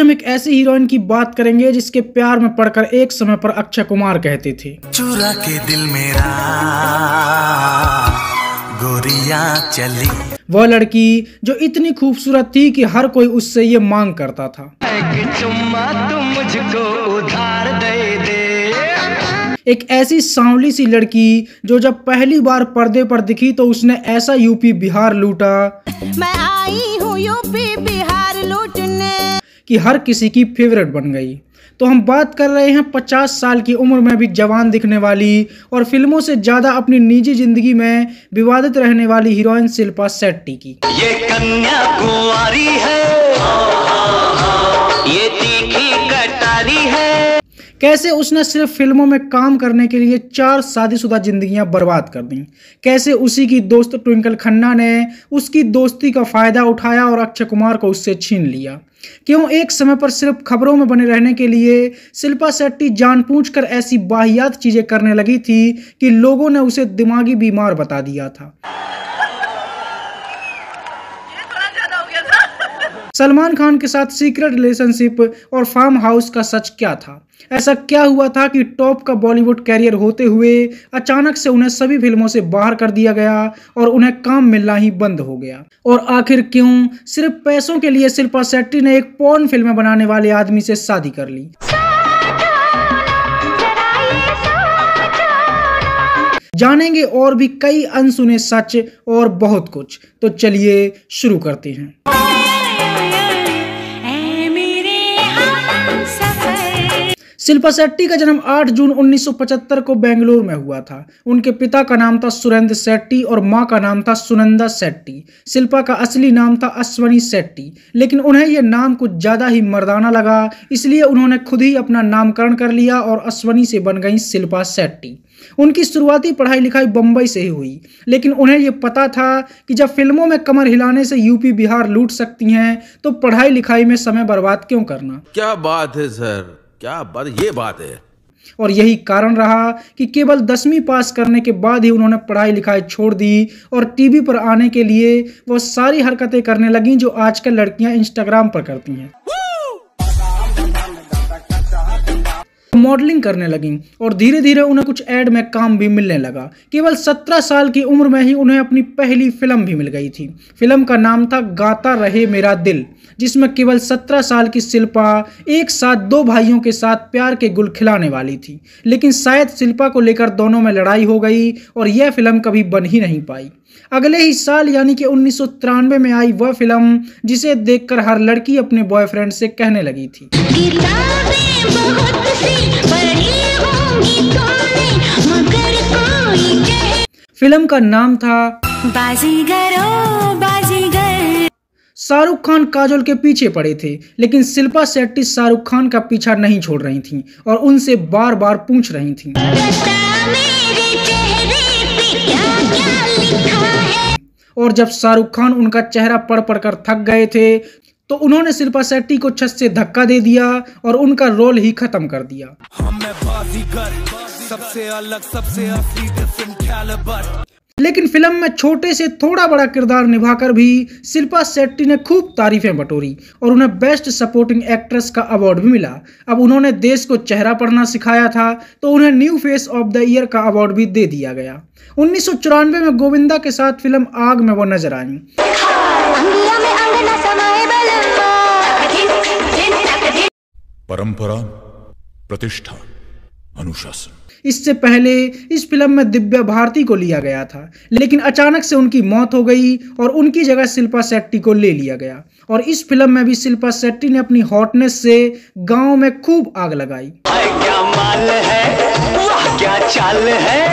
हम एक ऐसी हीरोइन की बात करेंगे जिसके प्यार में पड़कर एक समय पर अक्षय कुमार कहते थे, चुरा के दिल मेरा गोरिया चली। वह लड़की जो इतनी खूबसूरत थी कि हर कोई उससे ये मांग करता था, चुम्मा तुम मुझको उधार दे दे। एक ऐसी सांवली सी लड़की जो जब पहली बार पर्दे पर दिखी तो उसने ऐसा यूपी बिहार लूटा, मैं आई हूँ यूपी बिहार लूटने, कि हर किसी की फेवरेट बन गई। तो हम बात कर रहे हैं 50 साल की उम्र में भी जवान दिखने वाली और फिल्मों से ज्यादा अपनी निजी जिंदगी में विवादित रहने वाली हीरोइन शिल्पा शेट्टी की। ये कन्याकुमारी है, ये तीखी कटारी है। कैसे उसने सिर्फ फिल्मों में काम करने के लिए 4 शादीशुदा जिंदगियां बर्बाद कर दी, कैसे उसी की दोस्त ट्विंकल खन्ना ने उसकी दोस्ती का फायदा उठाया और अक्षय कुमार को उससे छीन लिया। क्यों एक समय पर सिर्फ खबरों में बने रहने के लिए शिल्पा शेट्टी जानबूझकर ऐसी वाहियात चीजें करने लगी थी कि लोगों ने उसे दिमागी बीमार बता दिया था। सलमान खान के साथ सीक्रेट रिलेशनशिप और फार्म हाउस का सच क्या था? ऐसा क्या हुआ था कि टॉप का बॉलीवुड कैरियर होते हुए अचानक से उन्हें सभी फिल्मों से बाहर कर दिया गया और उन्हें काम मिलना ही बंद हो गया? और आखिर क्यों सिर्फ पैसों के लिए शिल्पा शेट्टी ने एक पॉर्न फिल्में बनाने वाले आदमी से शादी कर ली? जानेंगे और भी कई अनसुने सच और बहुत कुछ। तो चलिए शुरू करते हैं। शिल्पा शेट्टी का जन्म 8 जून 1975 को बेंगलुरु में हुआ था। उनके पिता का नाम था सुरेंद्र शेट्टी और मां का नाम था सुनंदा शेट्टी। शिल्पा का असली नाम था अश्वनी शेट्टी, लेकिन उन्हें यह नाम कुछ ज्यादा ही मर्दाना लगा, इसलिए उन्होंने खुद ही अपना नामकरण कर लिया और अश्वनी से बन गई शिल्पा शेट्टी। उनकी शुरुआती पढ़ाई लिखाई बम्बई से ही हुई, लेकिन उन्हें यह पता था कि जब फिल्मों में कमर हिलाने से यूपी बिहार लूट सकती हैं तो पढ़ाई लिखाई में समय बर्बाद क्यों करना। क्या बात है सर, क्या बात, ये बात है। और यही कारण रहा कि केवल 10वीं पास करने के बाद ही उन्होंने पढ़ाई लिखाई छोड़ दी और टीवी पर आने के लिए वो सारी हरकतें करने लगी जो आजकल लड़कियां इंस्टाग्राम पर करती हैं। मॉडलिंग करने लगी और धीरे धीरे उन्हें कुछ ऐड में काम भी मिलने लगा। केवल 17 साल की उम्र में ही उन्हें अपनी पहली फिल्म भी मिल गई थी। फिल्म का नाम था गाता रहे मेरा दिल, जिसमें केवल 17 साल की शिल्पा एक साथ 2 भाइयों के साथ प्यार के गुल खिलाने वाली थी, लेकिन शायद शिल्पा को लेकर दोनों में लड़ाई हो गई और यह फिल्म कभी बन ही नहीं पाई। अगले ही साल यानी कि 1993 में आई वह फिल्म जिसे देखकर हर लड़की अपने बॉयफ्रेंड से कहने लगी थी, फिल्म का नाम था बाजीगरो बाजीगर। शाहरुख खान काजोल के पीछे पड़े थे, लेकिन शिल्पा शेट्टी शाहरुख खान का पीछा नहीं छोड़ रही थीं और उनसे बार बार पूछ रही थीं, और जब शाहरुख खान उनका चेहरा पढ़ पढ़ कर थक गए थे तो उन्होंने शिल्पा शेट्टी को छत से धक्का दे दिया और उनका रोल ही खत्म कर दिया। सबसे अलग, सबसे असली, डिफरेंट कैलिबर। लेकिन फिल्म में छोटे से थोड़ा बड़ा किरदार निभाकर भी शिल्पा शेट्टी ने खूब तारीफें बटोरी और उन्हें बेस्ट सपोर्टिंग एक्ट्रेस का अवार्ड भी मिला। अब उन्होंने देश को चेहरा पढ़ना सिखाया था तो उन्हें new face of the year का अवार्ड भी दे दिया गया। 1994 में गोविंदा के साथ फिल्म आग में वो नजर आई। परंपरा, प्रतिष्ठा, अनुशासन। इससे पहले इस फिल्म में दिव्या भारती को लिया गया था, लेकिन अचानक से उनकी मौत हो गई और उनकी जगह शिल्पा शेट्टी को ले लिया गया। और इस फिल्म में भी शिल्पा शेट्टी ने अपनी हॉटनेस से गांव में खूब आग लगाई। क्या माल है, वाह क्या चाल है,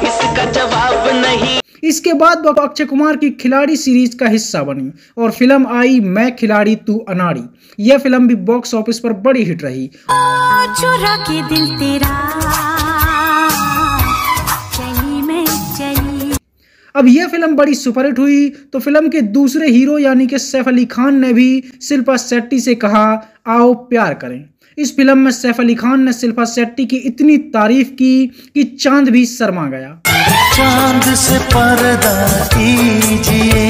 इसका जवाब नहीं। इसके बाद वह अक्षय कुमार की खिलाड़ी सीरीज का हिस्सा बनी और फिल्म आई मैं खिलाड़ी तू अनाड़ी। यह फिल्म भी बॉक्स ऑफिस पर बड़ी हिट रही। चुरा के दिल तेरा चली मैं चली। अब यह फिल्म बड़ी सुपरहिट हुई तो फिल्म के दूसरे हीरो यानी कि सैफ अली खान ने भी शिल्पा शेट्टी से कहा आओ प्यार करें। इस फिल्म में सैफ अली खान ने शिल्पा शेट्टी की इतनी तारीफ की कि चांद भी शर्मा गया। चांद से पर्दा कीजिए।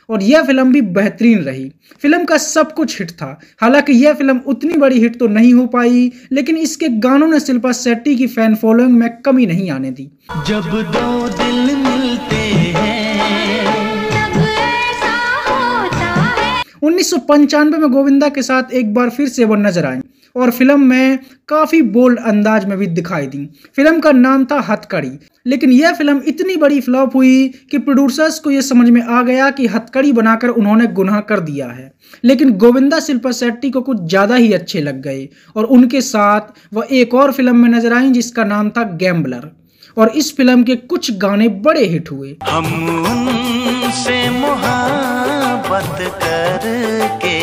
और यह फिल्म भी बेहतरीन रही। फिल्म का सब कुछ हिट था। हालांकि यह फिल्म उतनी बड़ी हिट तो नहीं हो पाई, लेकिन इसके गानों ने शिल्पा शेट्टी की फैन फॉलोइंग में कमी नहीं आने दी। जब दो दिल मिलते हैं तब ऐसा होता है। 1995 में गोविंदा के साथ एक बार फिर से वो नजर आई और फिल्म में काफी बोल्ड अंदाज में भी दिखाई दी। फिल्म का नाम था हथकड़ी, लेकिन यह फिल्म इतनी बड़ी फ्लॉप हुई कि प्रोड्यूसर्स को यह समझ में आ गया कि हथकड़ी बनाकर उन्होंने गुनाह कर दिया है। लेकिन गोविंदा शिल्पा शेट्टी को कुछ ज्यादा ही अच्छे लग गए और उनके साथ वह एक और फिल्म में नजर आई जिसका नाम था गैम्बलर, और इस फिल्म के कुछ गाने बड़े हिट हुए। हम उनसे मोहब्बत करके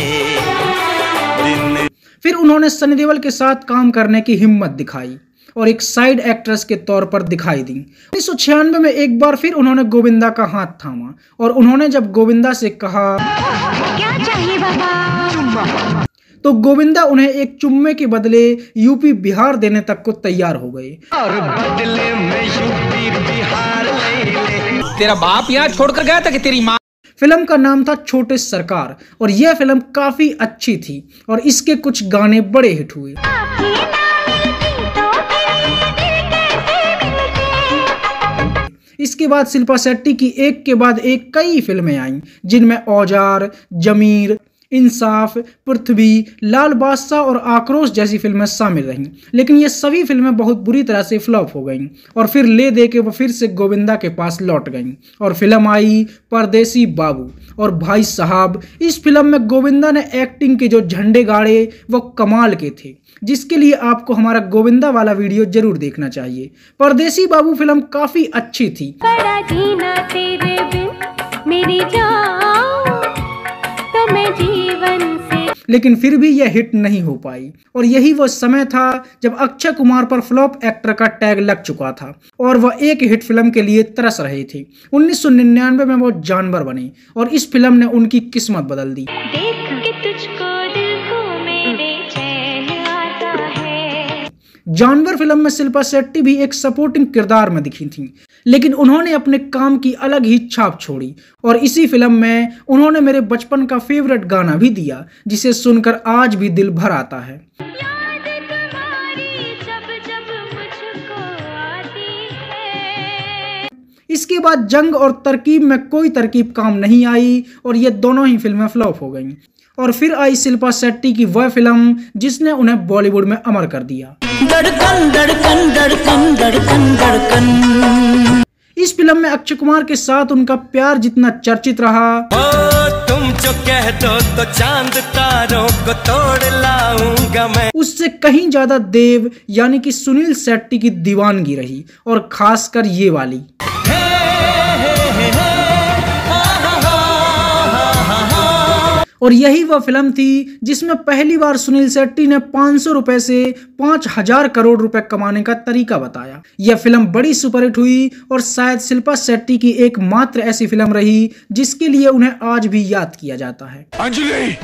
दिन। फिर उन्होंने सनी देओल के साथ काम करने की हिम्मत दिखाई और एक साइड एक्ट्रेस के तौर पर दिखाई दी। 1996 में एक बार फिर उन्होंने गोविंदा का हाथ थामा और उन्होंने जब गोविंदा से कहा क्या चाहिए बाबा? तो गोविंदा उन्हें एक चुम्मे के बदले यूपी बिहार देने तक को तैयार हो गए। और बदले में यूपी बिहार ले ले। तेरा बाप यहाँ छोड़कर गया था कि तेरी माँ? फिल्म का नाम था छोटे सरकार और यह फिल्म काफी अच्छी थी और इसके कुछ गाने बड़े हिट हुए। इसके बाद शिल्पा शेट्टी की एक के बाद एक कई फिल्में आईं, जिनमें औजार, जमीर, इंसाफ, पृथ्वी, लाल बादशाह और आक्रोश जैसी फिल्में शामिल रहीं। लेकिन ये सभी फिल्में बहुत बुरी तरह से फ्लॉप हो गईं और फिर ले दे के वो फिर से गोविंदा के पास लौट गईं और फिल्म आई परदेसी बाबू। और भाई साहब, इस फिल्म में गोविंदा ने एक्टिंग के जो झंडे गाड़े वो कमाल के थे, जिसके लिए आपको हमारा गोविंदा वाला वीडियो जरूर देखना चाहिए। परदेसी बाबू फिल्म काफी अच्छी थी। बड़ा जीना तेरे बिन मेरी जान, तो मैं जीवन से। लेकिन फिर भी यह हिट नहीं हो पाई और यही वो समय था जब अक्षय कुमार पर फ्लॉप एक्टर का टैग लग चुका था और वह एक हिट फिल्म के लिए तरस रहे थे। 1999 में वो जानवर बने और इस फिल्म ने उनकी किस्मत बदल दी। देख के तुझको दिल को मेरे चैन आता है। जानवर फिल्म में शिल्पा शेट्टी भी एक सपोर्टिंग किरदार में दिखी थी, लेकिन उन्होंने अपने काम की अलग ही छाप छोड़ी और इसी फिल्म में उन्होंने मेरे बचपन का फेवरेट गाना भी दिया, जिसे सुनकर आज भी दिल भर आता है। याद तुम्हारी जब जब मुझको आती है। इसके बाद जंग और तरकीब में कोई तरकीब काम नहीं आई और ये दोनों ही फिल्में फ्लॉप हो गईं। और फिर आई शिल्पा शेट्टी की वह फिल्म जिसने उन्हें बॉलीवुड में अमर कर दिया। धड़कन धड़कन धड़कन धड़कन धड़कन। इस फिल्म में अक्षय कुमार के साथ उनका प्यार जितना चर्चित रहा, तुम जो कह दो तो चांद तारों को तोड़ लाऊंगा मैं, उससे कहीं ज्यादा देव यानी कि सुनील शेट्टी की दीवानगी रही और खासकर ये वाली। और यही वह फिल्म थी जिसमें पहली बार सुनील शेट्टी ने 500 रुपए से 5000 करोड़ रुपए कमाने का तरीका बताया। यह फिल्म बड़ी सुपरहिट हुई और शायद शिल्पा शेट्टी की एकमात्र ऐसी फिल्म रही जिसके लिए उन्हें आज भी याद किया जाता है। अंजलि,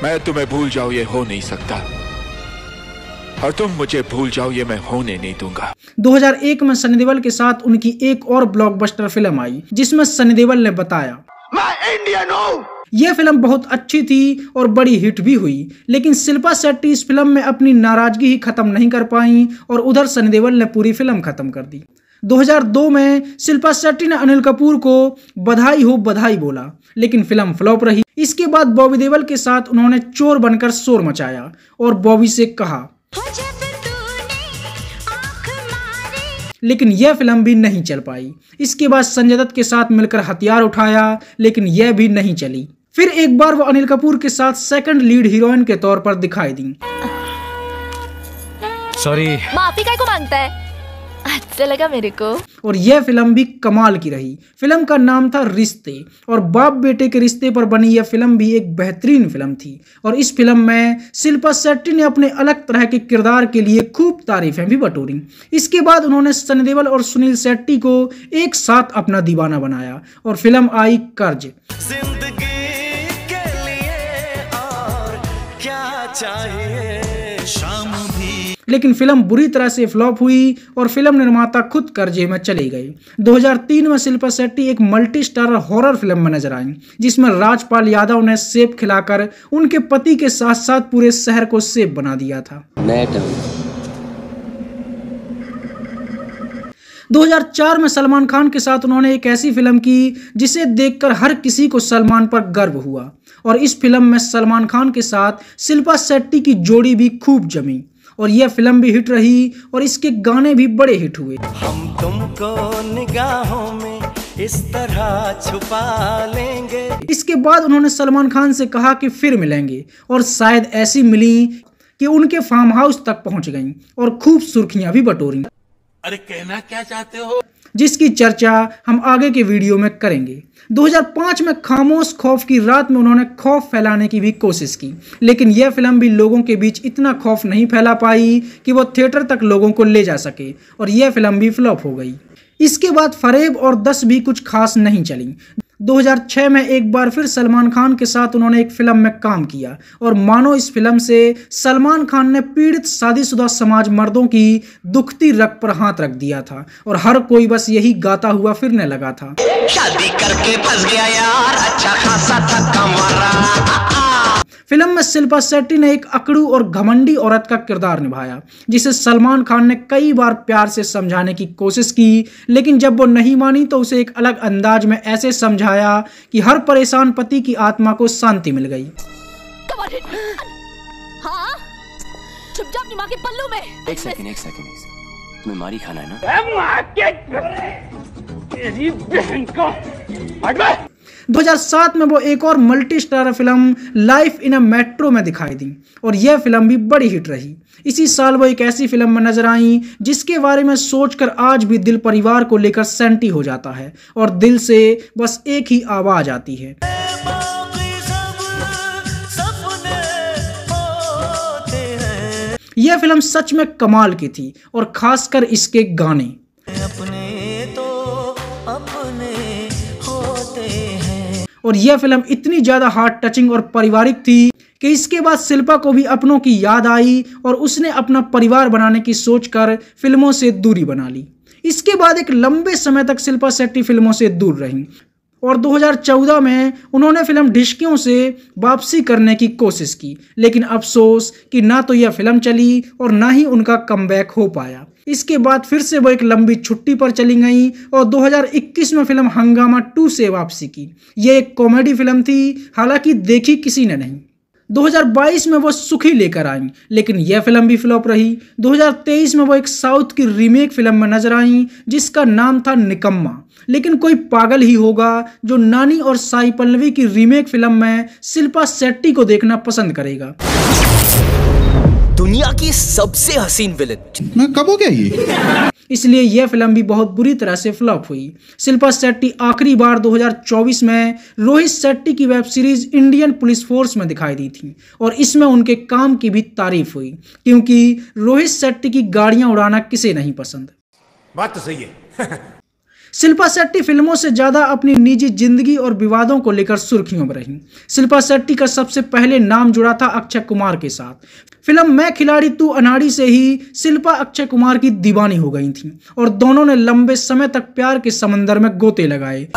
मैं तुम्हें भूल जाऊं ये हो नहीं सकता, और तुम मुझे भूल जाओ ये मैं होने नहीं दूंगा। 2001 में सनी देओल के साथ उनकी एक और ब्लॉकबस्टर फिल्म आई जिसमें सनी देओल ने बताया, मैं इंडियन हूँ। यह फिल्म बहुत अच्छी थी और बड़ी हिट भी हुई, लेकिन शिल्पा शेट्टी इस फिल्म में अपनी नाराजगी ही खत्म नहीं कर पाई और उधर सनी देओल ने पूरी फिल्म खत्म कर दी। 2002 में शिल्पा शेट्टी ने अनिल कपूर को बधाई हो बधाई बोला, लेकिन फिल्म फ्लॉप रही। इसके बाद बॉबी देओल के साथ उन्होंने चोर बनकर शोर मचाया और बॉबी से कहा, लेकिन यह फिल्म भी नहीं चल पाई। इसके बाद संजय दत्त के साथ मिलकर हथियार उठाया, लेकिन यह भी नहीं चली। फिर एक बार वो अनिल कपूर के साथ सेकंड लीड हीरोइन के तौर पर दिखाई दी। सॉरी। माफी काय को मांगता है? अच्छा लगा मेरे को। और यह फिल्म भी कमाल की रही। फिल्म का नाम था रिश्ते और बाप बेटे के रिश्ते पर बनी यह फिल्म भी एक बेहतरीन फिल्म थी और इस फिल्म में शिल्पा शेट्टी ने अपने अलग तरह के किरदार के लिए खूब तारीफें भी बटोरी। इसके बाद उन्होंने सनी देओल और सुनील शेट्टी को एक साथ अपना दीवाना बनाया और फिल्म आई कर्ज। जिंदगी के लिए और क्या चाहिए, शाम भी। लेकिन फिल्म बुरी तरह से फ्लॉप हुई और फिल्म निर्माता खुद कर्जे में चले गए। 2003 में शिल्पा शेट्टी एक मल्टी स्टारर हॉरर फिल्म में नजर आई, जिसमें राजपाल यादव ने सेब खिलाकर उनके पति के साथ साथ पूरे शहर को सेब बना दिया था। 2004 में सलमान खान के साथ उन्होंने एक ऐसी फिल्म की जिसे देखकर हर किसी को सलमान पर गर्व हुआ, और इस फिल्म में सलमान खान के साथ शिल्पा शेट्टी की जोड़ी भी खूब जमी और यह फिल्म भी हिट रही और इसके गाने भी बड़े हिट हुए। हम तुमको निगाहों में इस तरह छुपा लेंगे। इसके बाद उन्होंने सलमान खान से कहा कि फिर मिलेंगे, और शायद ऐसी मिली कि उनके फार्म हाउस तक पहुंच गईं और खूब सुर्खियां भी बटोरी। अरे कहना क्या चाहते हो? जिसकी चर्चा हम आगे के वीडियो में करेंगे। 2005 में खामोश खौफ की रात में उन्होंने खौफ फैलाने की भी कोशिश की, लेकिन यह फिल्म भी लोगों के बीच इतना खौफ नहीं फैला पाई कि वो थिएटर तक लोगों को ले जा सके, और यह फिल्म भी फ्लॉप हो गई। इसके बाद फरेब और 10 भी कुछ खास नहीं चली। 2006 में एक बार फिर सलमान खान के साथ उन्होंने एक फिल्म में काम किया, और मानो इस फिल्म से सलमान खान ने पीड़ित शादीशुदा समाज मर्दों की दुखती रग पर हाथ रख दिया था, और हर कोई बस यही गाता हुआ फिरने लगा था। शादी करके फंस गया यार, अच्छा खासा था कमरा। फिल्म में शिल्पा शेट्टी ने एक अकड़ू और घमंडी औरत का किरदार निभाया, जिसे सलमान खान ने कई बार प्यार से समझाने की कोशिश की, लेकिन जब वो नहीं मानी तो उसे एक अलग अंदाज में ऐसे समझाया कि हर परेशान पति की आत्मा को शांति मिल गई। हाँ? छुप जा अपनी माँ के पल्लू में। एक सेकंड तुम्हें मारी खाना है ना? 2007 में वो एक और multi star film life in a metro में दिखाई दी, और यह फिल्म भी बड़ी हिट रही। इसी साल वो एक ऐसी फिल्म में नजर आई जिसके बारे में सोचकर आज भी दिल परिवार को लेकर सैंटी हो जाता है, और दिल से बस एक ही आवाज आती है। यह फिल्म सच में कमाल की थी, और खासकर इसके गाने। और यह फिल्म इतनी ज्यादा हार्ट टचिंग और पारिवारिक थी कि इसके बाद शिल्पा को भी अपनों की याद आई और उसने अपना परिवार बनाने की सोचकर फिल्मों से दूरी बना ली। इसके बाद एक लंबे समय तक शिल्पा शेट्टी फिल्मों से दूर रहीं, और 2014 में उन्होंने फिल्म ढिशकियों से वापसी करने की कोशिश की, लेकिन अफसोस कि ना तो यह फिल्म चली और ना ही उनका कमबैक हो पाया। इसके बाद फिर से वो एक लंबी छुट्टी पर चली गई और 2021 में फिल्म हंगामा 2 से वापसी की। यह एक कॉमेडी फिल्म थी, हालांकि देखी किसी ने नहीं। 2022 में वो सुखी लेकर आई, लेकिन यह फिल्म भी फ्लॉप रही। 2023 में वो एक साउथ की रीमेक फिल्म में नजर आई जिसका नाम था निकम्मा, लेकिन कोई पागल ही होगा जो नानी और साई पल्लवी की रीमेक फिल्म में शिल्पा शेट्टी को देखना पसंद करेगा। दुनिया की सबसे हसीन विलेन। मैं कब हो गया ये? इसलिए यह फिल्म भी बहुत बुरी तरह से फ्लॉप हुई। शिल्पा शेट्टी आखिरी बार 2024 में रोहित शेट्टी की web series Indian police force में दिखाई दी थी, और इसमें उनके काम की भी तारीफ हुई, क्योंकि रोहित शेट्टी की गाड़ियां उड़ाना किसे नहीं पसंद। बात तो सही है। शिल्पा शेट्टी फिल्मों से ज्यादा अपनी निजी जिंदगी और विवादों को लेकर सुर्खियों में रही। शिल्पा शेट्टी का सबसे पहले नाम जुड़ा था अक्षय कुमार के साथ। फिल्म मैं खिलाड़ी तू अनाड़ी से ही शिल्पा अक्षय कुमार की दीवानी हो गई थी, और दोनों ने लंबे समय तक प्यार के समंदर में गोते लगाए।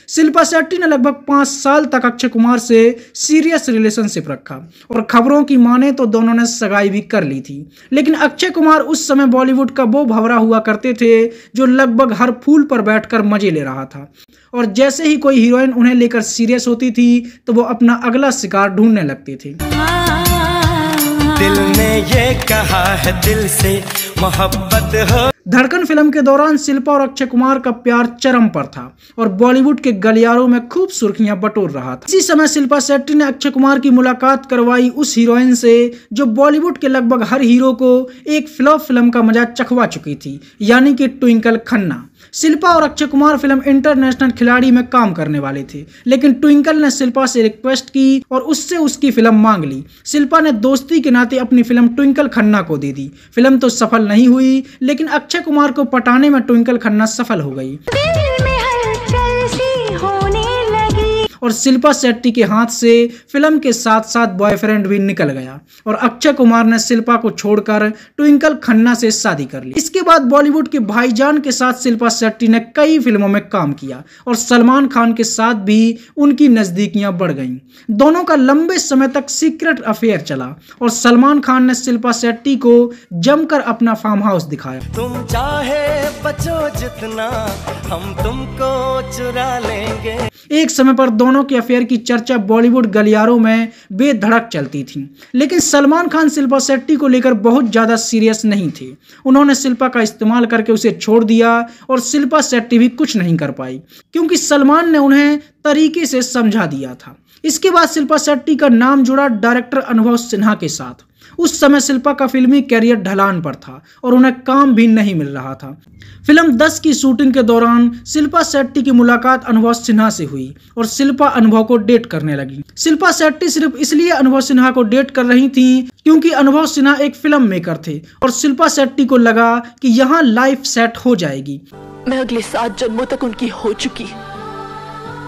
शिल्पा शेट्टी ने लगभग 5 साल तक अक्षय कुमार से सीरियस रिलेशनशिप रखा, और खबरों की माने तो दोनों ने सगाई भी कर ली थी। लेकिन अक्षय कुमार उस समय बॉलीवुड का वो भंवरा हुआ करते थे जो लगभग हर फूल पर बैठकर मजे ले रहा था, और जैसे ही कोई हीरोइन उन्हें लेकर सीरियस होती थी तो वो अपना अगला शिकार ढूंढने लगते थे। दिल ने ये कहा है दिल से मोहब्बत हो। धड़कन फिल्म के दौरान शिल्पा और अक्षय कुमार का प्यार चरम पर था और बॉलीवुड के गलियारों में खूब सुर्खियां बटोर रहा था। इसी समय शिल्पा शेट्टी ने अक्षय कुमार की मुलाकात करवाई उस हीरोइन से जो बॉलीवुड के लगभग हर हीरो को एक फ्लॉप फिल्म का मजा चखवा चुकी थी, यानी कि ट्विंकल खन्ना। शिल्पा और अक्षय कुमार फिल्म इंटरनेशनल खिलाड़ी में काम करने वाले थे, लेकिन ट्विंकल ने शिल्पा से रिक्वेस्ट की और उससे उसकी फिल्म मांग ली। शिल्पा ने दोस्ती के नाते अपनी फिल्म ट्विंकल खन्ना को दे दी। फिल्म तो सफल नहीं हुई, लेकिन अक्षय कुमार को पटाने में ट्विंकल खन्ना सफल हो गई। और शिल्पा शेट्टी के हाथ से फिल्म के साथ साथ बॉयफ्रेंड भी निकल गया और अक्षय कुमार ने शिल्पा को छोड़कर ट्विंकल खन्ना से शादी कर ली। इसके बाद बॉलीवुड के भाईजान के साथ शिल्पा शेट्टी ने कई फिल्मों में काम किया और सलमान खान के साथ भी उनकी नजदीकियां बढ़ गईं। दोनों का लंबे समय तक सीक्रेट अफेयर चला और सलमान खान ने शिल्पा शेट्टी को जमकर अपना फार्म हाउस दिखाया। तुम चाहे बचो जितना हम तुमको चुरा लेंगे। एक समय पर दोनों के अफेयर की चर्चा बॉलीवुड गलियारों में बेधड़क चलती थी, लेकिन सलमान खान शिल्पा शेट्टी को लेकर बहुत ज्यादा सीरियस नहीं थे। उन्होंने शिल्पा का इस्तेमाल करके उसे छोड़ दिया और शिल्पा शेट्टी भी कुछ नहीं कर पाई क्योंकि सलमान ने उन्हें तरीके से समझा दिया था। इसके बाद शिल्पा शेट्टी का नाम जुड़ा डायरेक्टर अनुभव सिन्हा के साथ। उस समय शिल्पा का फिल्मी कैरियर ढलान पर था और उन्हें काम भी नहीं मिल रहा था। फिल्म 10 की शूटिंग के दौरान शिल्पा शेट्टी की मुलाकात अनुभव सिन्हा से हुई और शिल्पा अनुभव को डेट करने लगी। शिल्पा शेट्टी सिर्फ इसलिए अनुभव सिन्हा को डेट कर रही थी क्योंकि अनुभव सिन्हा एक फिल्म मेकर थे और शिल्पा शेट्टी को लगा कि यहाँ लाइफ सेट हो जाएगी। मैं अगले 7 जन्मों तक उनकी हो चुकी,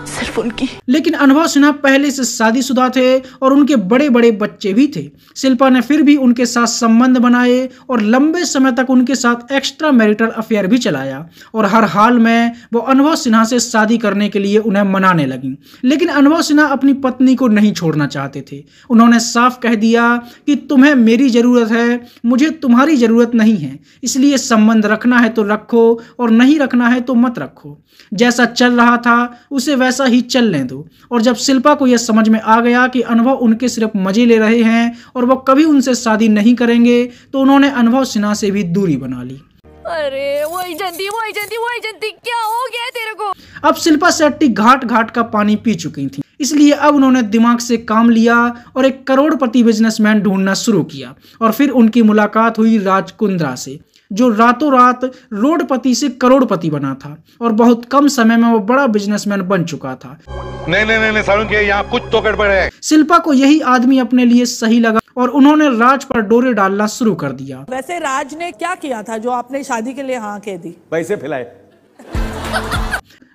सिर्फ उनकी। लेकिन अनुभव सिन्हा पहले से शादीशुदा थे और उनके बड़े बड़े बच्चे भी थे। शिल्पा ने फिर भी उनके साथ संबंध बनाए और लंबे समय तक उनके साथ एक्स्ट्रा मैरिटल अफेयर भी चलाया और हर हाल में वो अनुभव सिन्हा से शादी करने के लिए उन्हें मनाने लगी। लेकिन अनुभव सिन्हा अपनी पत्नी को नहीं छोड़ना चाहते थे। उन्होंने साफ कह दिया कि तुम्हें मेरी जरूरत है, मुझे तुम्हारी जरूरत नहीं है, इसलिए संबंध रखना है तो रखो और नहीं रखना है तो मत रखो। जैसा चल रहा था उसे वैसा ही चलने दो। और जब शिल्पा को यह समझ में आ गया कि अनुभव उनके सिर्फ मजे ले रहे हैं और वो कभी उनसे शादी नहीं करेंगे तो उन्होंने अनुभव सिन्हा से भी दूरी बना ली। अरे वही जंती क्या हो गया तेरे को? अब शिल्पा शेट्टी घाट घाट का पानी पी चुकी थी, इसलिए अब उन्होंने दिमाग से काम लिया और एक करोड़पति बिजनेसमैन ढूंढना शुरू किया। और फिर उनकी मुलाकात हुई राज कुंद्रा से, जो रातों रात रोडपति से करोड़पति बना था और बहुत कम समय में वो बड़ा बिजनेसमैन बन चुका था। नहीं सारुण के यहाँ कुछ तो गड़बड़ है। शिल्पा को यही आदमी अपने लिए सही लगा और उन्होंने राज पर डोरे डालना शुरू कर दिया। वैसे राज ने क्या किया था जो आपने शादी के लिए हाँ कह दी? पैसे फैलाए।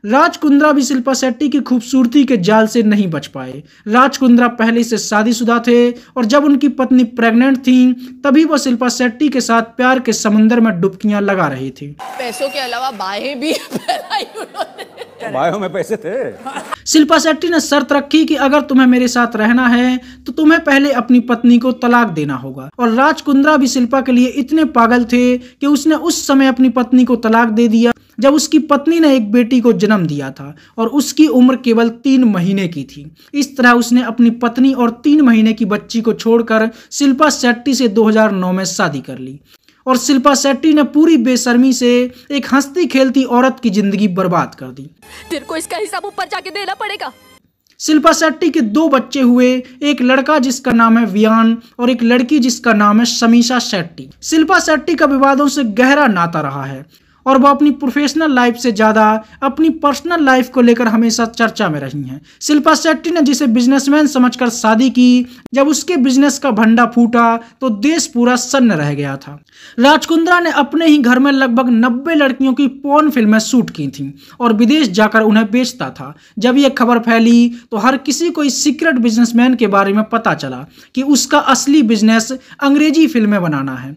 राज कुंद्रा भी शिल्पा शेट्टी की खूबसूरती के जाल से नहीं बच पाए। राज कुंद्रा पहले से शादीशुदा थे और जब उनकी पत्नी प्रेग्नेंट थी तभी वो शिल्पा शेट्टी के साथ प्यार के समंदर में डुबकियां लगा रहे थे। पैसों के अलावा बाहें भी फैलाई उन्होंने। बाहों में पैसे थे। शिल्पा शेट्टी ने शर्त रखी कि अगर तुम्हें मेरे साथ रहना है तो तुम्हें पहले अपनी पत्नी को तलाक देना होगा। और राज कुंद्रा भी शिल्पा के लिए इतने पागल थे कि उसने उस समय अपनी पत्नी को तलाक दे दिया जब उसकी पत्नी ने एक बेटी को जन्म दिया था और उसकी उम्र केवल 3 महीने की थी। इस तरह उसने अपनी पत्नी और 3 महीने की बच्ची को छोड़कर शिल्पा शेट्टी से 2009 में शादी कर ली और शिल्पा शेट्टी ने पूरी बेशर्मी से एक हंसती खेलती औरत की जिंदगी बर्बाद कर दी। तेरे को इसका हिसाब ऊपर जाके देना पड़ेगा। शिल्पा शेट्टी के 2 बच्चे हुए, एक लड़का जिसका नाम है वियान और एक लड़की जिसका नाम है शमीशा शेट्टी। शिल्पा शेट्टी का विवादों से गहरा नाता रहा है और वो अपनी प्रोफेशनल लाइफ से ज्यादा अपनी पर्सनल लाइफ को लेकर हमेशा चर्चा में रही हैं। शिल्पा शेट्टी ने जिसे बिजनेसमैन समझकर शादी की, जब उसके बिजनेस का भंडा फूटा तो देश पूरा सन्न रह गया था। राज कुंद्रा ने अपने ही घर में लगभग 90 लड़कियों की पोर्न फिल्में शूट की थीं और विदेश जाकर उन्हें बेचता था। जब यह खबर फैली तो हर किसी को इस सीक्रेट बिजनेसमैन के बारे में पता चला कि उसका असली बिजनेस अंग्रेजी फिल्में बनाना है।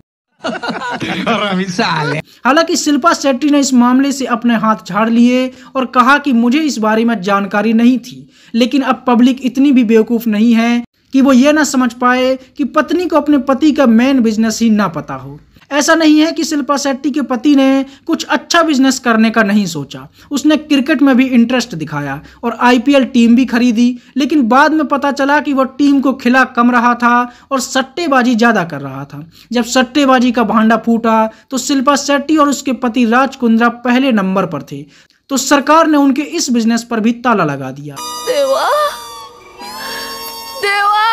हालांकि शिल्पा शेट्टी ने इस मामले से अपने हाथ झाड़ लिए और कहा कि मुझे इस बारे में जानकारी नहीं थी, लेकिन अब पब्लिक इतनी भी बेवकूफ नहीं है कि वो ये ना समझ पाए कि पत्नी को अपने पति का मेन बिजनेस ही ना पता हो। ऐसा नहीं है कि शिल्पा शेट्टी के पति ने कुछ अच्छा बिजनेस करने का नहीं सोचा। उसने क्रिकेट में भी इंटरेस्ट दिखाया और आईपीएल टीम भी खरीदी, लेकिन बाद में पता चला कि वह टीम को खिला कम रहा था और सट्टेबाजी ज्यादा कर रहा था। जब सट्टेबाजी का भांडा फूटा तो शिल्पा शेट्टी और उसके पति राज कुंद्रा पहले नंबर पर थे, तो सरकार ने उनके इस बिजनेस पर भी ताला लगा दिया। देवा, देवा।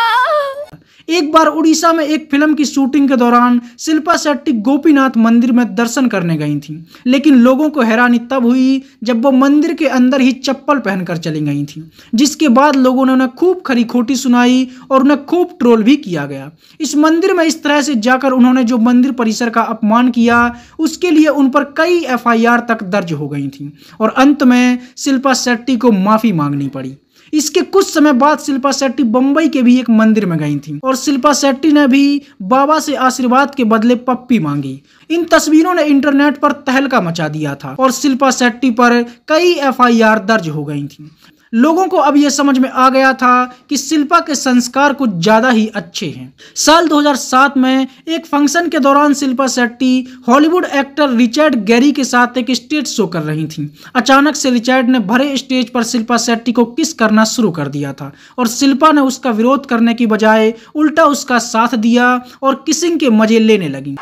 एक बार उड़ीसा में एक फिल्म की शूटिंग के दौरान शिल्पा शेट्टी गोपीनाथ मंदिर में दर्शन करने गई थीं, लेकिन लोगों को हैरानी तब हुई जब वो मंदिर के अंदर ही चप्पल पहनकर चली गई थीं, जिसके बाद लोगों ने उन्हें खूब खरी खोटी सुनाई और उन्हें खूब ट्रोल भी किया गया। इस मंदिर में इस तरह से जाकर उन्होंने जो मंदिर परिसर का अपमान किया उसके लिए उन पर कई एफआईआर तक दर्ज हो गई थी और अंत में शिल्पा शेट्टी को माफी मांगनी पड़ी। इसके कुछ समय बाद शिल्पा शेट्टी बम्बई के भी एक मंदिर में गई थी और शिल्पा शेट्टी ने भी बाबा से आशीर्वाद के बदले पप्पी मांगी। इन तस्वीरों ने इंटरनेट पर तहलका मचा दिया था और शिल्पा शेट्टी पर कई FIR दर्ज हो गई थी। लोगों को अब यह समझ में आ गया था कि शिल्पा के संस्कार कुछ ज्यादा ही अच्छे हैं। साल 2007 में एक फंक्शन के दौरान Shilpa Shetty Hollywood actor Richard Gere के साथ एक स्टेज शो कर रही थीं। अचानक से रिचर्ड ने भरे स्टेज पर शिल्पा शेट्टी को किस करना शुरू कर दिया था और शिल्पा ने उसका विरोध करने की बजाय उल्टा उसका साथ दिया और किसिंग के मजे लेने लगी।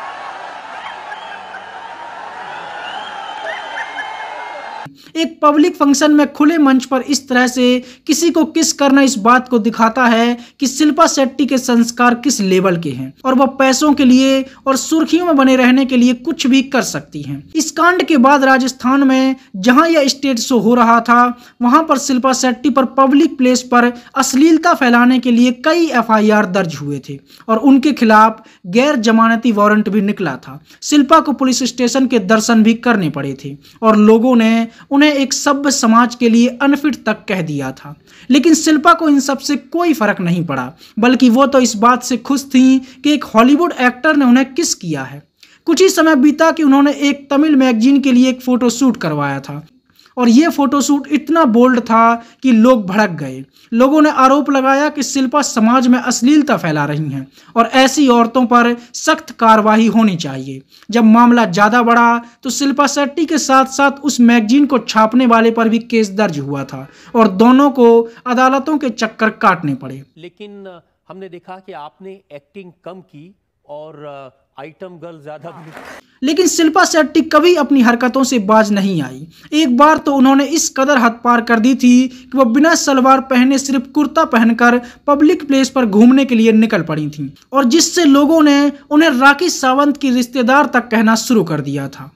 एक पब्लिक फंक्शन में खुले मंच पर इस तरह से किसी को किस करना इस बात को दिखाता है कि शिल्पा शेट्टी के संस्कार किस लेवल के हैं और वह पैसों के लिए और सुर्खियों में बने रहने के लिए कुछ भी कर सकती हैं। इस कांड के बाद राजस्थान में जहां यह स्टेज शो हो रहा था वहां पर शिल्पा शेट्टी पर पब्लिक प्लेस पर अश्लीलता फैलाने के लिए कई FIR दर्ज हुए थे और उनके खिलाफ गैर जमानती वारंट भी निकला था। शिल्पा को पुलिस स्टेशन के दर्शन भी करने पड़े थे और लोगों ने उन्हें एक सभ्य समाज के लिए अनफिट तक कह दिया था। लेकिन शिल्पा को इन सब से कोई फर्क नहीं पड़ा, बल्कि वो तो इस बात से खुश थी कि एक हॉलीवुड एक्टर ने उन्हें किस किया है। कुछ ही समय बीता कि उन्होंने एक तमिल मैगजीन के लिए एक फोटो शूट करवाया था और यह फोटोशूट इतना बोल्ड था कि लोग भड़क गए। लोगों ने आरोप लगाया कि शिल्पा समाज में अश्लीलता फैला रही हैं और ऐसी औरतों पर सख्त कार्रवाई होनी चाहिए। जब मामला ज्यादा बढ़ा तो शिल्पा शेट्टी के साथ साथ उस मैगजीन को छापने वाले पर भी केस दर्ज हुआ था और दोनों को अदालतों के चक्कर काटने पड़े। लेकिन हमने देखा कि आपने एक्टिंग कम की और आइटम गर्ल ज्यादा बनी। लेकिन शिल्पा शेट्टी कभी अपनी हरकतों से बाज नहीं आई। एक बार तो उन्होंने इस कदर हद पार कर दी थी कि वह बिना सलवार पहने सिर्फ कुर्ता पहनकर पब्लिक प्लेस पर घूमने के लिए निकल पड़ी थीं और जिससे लोगों ने उन्हें राखी सावंत की रिश्तेदार तक कहना शुरू कर दिया था।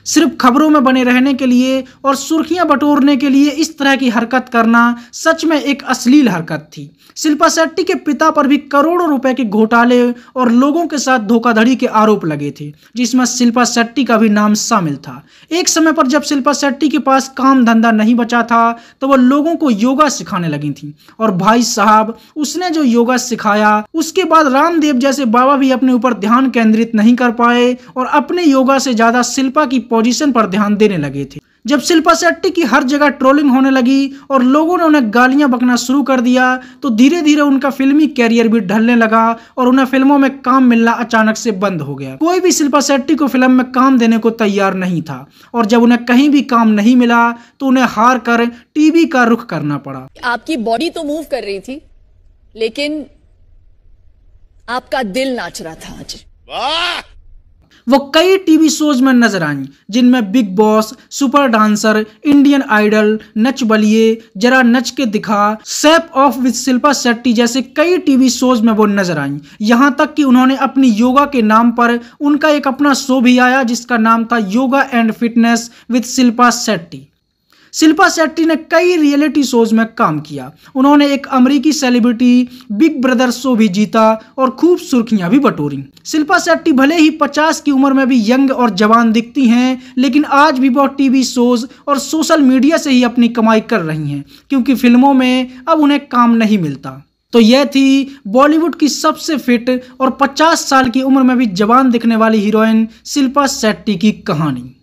सिर्फ खबरों में बने रहने के लिए और सुर्खियां बटोरने के लिए इस तरह की हरकत करना सच में एक अश्लील हरकत थी। शिल्पा शेट्टी के पिता पर भी करोड़ों रुपए के घोटाले और लोगों के साथ धोखाधड़ी के आरोप लगे थे, जिसमें शिल्पा शेट्टी का भी नाम शामिल था। एक समय पर जब शिल्पा शेट्टी के पास काम धंधा नहीं बचा था तो वह लोगों को योगा सिखाने लगी थी और भाई साहब उसने जो योगा सिखाया उसके बाद रामदेव जैसे बाबा भी अपने ऊपर ध्यान केंद्रित नहीं कर पाए और अपने योगा से ज्यादा शिल्पा की पोजीशन पर ध्यान देने लगे थे। जब शिल्पा शेट्टी की हर जगह ट्रोलिंग होने लगी और लोगों ने उन्हें गालियां बकना शुरू कर दिया तो धीरे धीरे उनका फिल्मी कैरियर भी ढलने लगा और उन्हें फिल्मों में काम मिलना अचानक से बंद हो गया। कोई भी शिल्पा शेट्टी को फिल्म में काम देने को तैयार नहीं था और जब उन्हें कहीं भी काम नहीं मिला तो उन्हें हार कर टीवी का रुख करना पड़ा। आपकी बॉडी तो मूव कर रही थी लेकिन आपका दिल नाच रहा था। आज वो कई टीवी शोज में नजर आईं जिनमें Bigg Boss, super dancer, Indian Idol, Nach Baliye, Zara Nach ke Dikha, shape of with Shilpa Shetty जैसे कई टीवी शोज में वो नजर आईं। यहाँ तक कि उन्होंने अपनी योगा के नाम पर उनका एक अपना शो भी आया जिसका नाम था yoga and fitness with Shilpa Shetty. Shilpa Shetty ने कई रियलिटी शोज में काम किया। उन्होंने एक अमेरिकी सेलिब्रिटी बिग ब्रदर शो भी जीता और खूब सुर्खियां भी बटोरी। शिल्पा शेट्टी भले ही 50 की उम्र में भी यंग और जवान दिखती हैं, लेकिन आज भी वो टीवी शोज और सोशल मीडिया से ही अपनी कमाई कर रही हैं क्योंकि फिल्मों में अब उन्हें काम नहीं मिलता। तो यह थी बॉलीवुड की सबसे फिट और 50 साल की उम्र में भी जवान दिखने वाली हीरोइन शिल्पा शेट्टी की कहानी।